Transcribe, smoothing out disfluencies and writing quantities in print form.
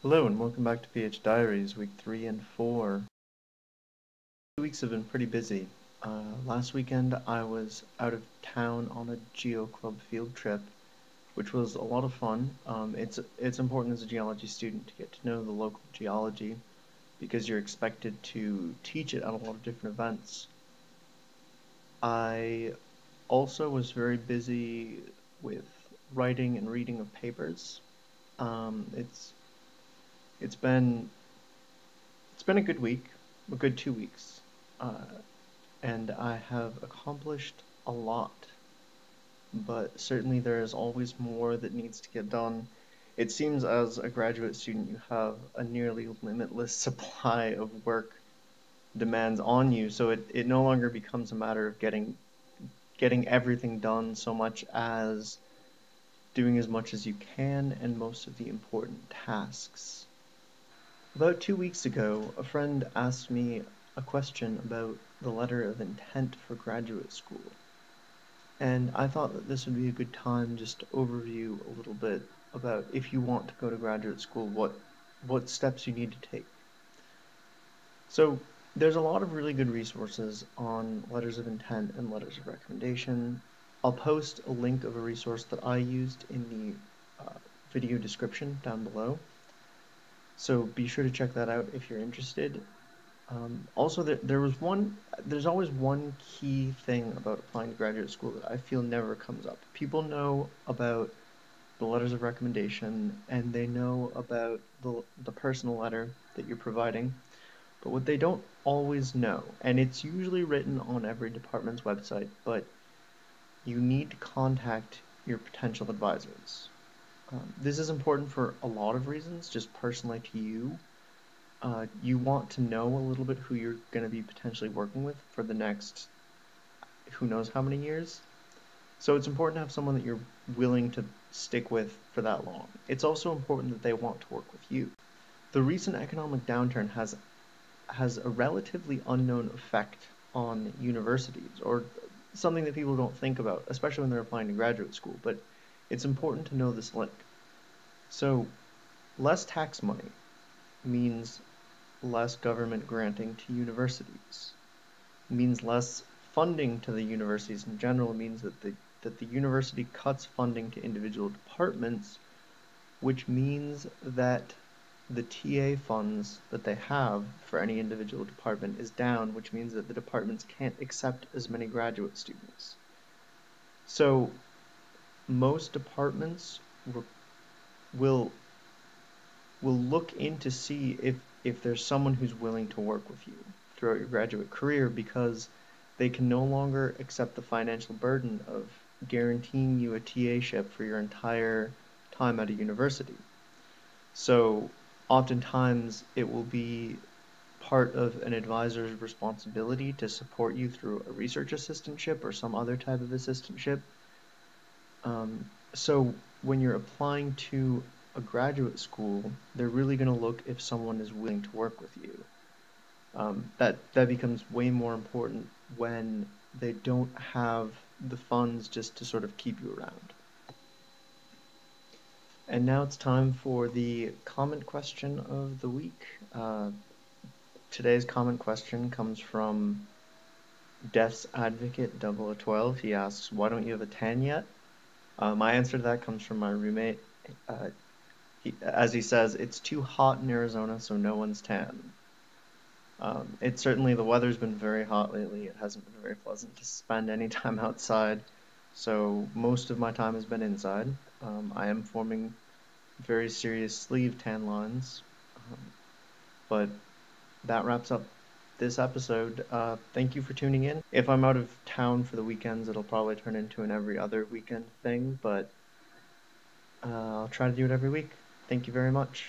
Hello and welcome back to PhDiaries, week 3 and 4. 2 weeks have been pretty busy. Last weekend I was out of town on a Geo Club field trip, which was a lot of fun. It's important as a geology student to get to know the local geology because you're expected to teach it at a lot of different events. I also was very busy with writing and reading of papers. It's been a good week, a good 2 weeks, and I have accomplished a lot, but certainly there is always more that needs to get done. It seems as a graduate student you have a nearly limitless supply of work demands on you, so it no longer becomes a matter of getting everything done so much as doing as much as you can and most of the important tasks. About 2 weeks ago, a friend asked me a question about the letter of intent for graduate school, and I thought that this would be a good time just to overview a little bit about if you want to go to graduate school, what steps you need to take. So there's a lot of really good resources on letters of intent and letters of recommendation. I'll post a link of a resource that I used in the video description down below. So be sure to check that out if you're interested. Also, there's always one key thing about applying to graduate school that I feel never comes up. People know about the letters of recommendation and they know about the personal letter that you're providing, but what they don't always know, and it's usually written on every department's website, but you need to contact your potential advisors. This is important for a lot of reasons, just personally to you. You want to know a little bit who you're going to be potentially working with for the next who knows how many years. So it's important to have someone that you're willing to stick with for that long. It's also important that they want to work with you. The recent economic downturn has a relatively unknown effect on universities, or something that people don't think about, especially when they're applying to graduate school, but it's important to know this link. So less tax money means less government granting to universities. It means less funding to the universities in general. It means that the university cuts funding to individual departments, which means that the TA funds that they have for any individual department is down, which means that the departments can't accept as many graduate students. So most departments will look in to see if there's someone who's willing to work with you throughout your graduate career, because they can no longer accept the financial burden of guaranteeing you a TA-ship for your entire time at a university. So oftentimes it will be part of an advisor's responsibility to support you through a research assistantship or some other type of assistantship. So when you're applying to a graduate school, they're really going to look if someone is willing to work with you. That becomes way more important when they don't have the funds just to sort of keep you around. And now it's time for the comment question of the week. Today's comment question comes from Death's Advocate 0012. He asks, "Why don't you have a tan yet?" My answer to that comes from my roommate. As he says, it's too hot in Arizona, so no one's tan. It's certainly, the weather's been very hot lately. It hasn't been very pleasant to spend any time outside, so most of my time has been inside. I am forming very serious sleeve tan lines, but that wraps up this episode. Thank you for tuning in. If I'm out of town for the weekends, it'll probably turn into an every other weekend thing, but I'll try to do it every week. Thank you very much.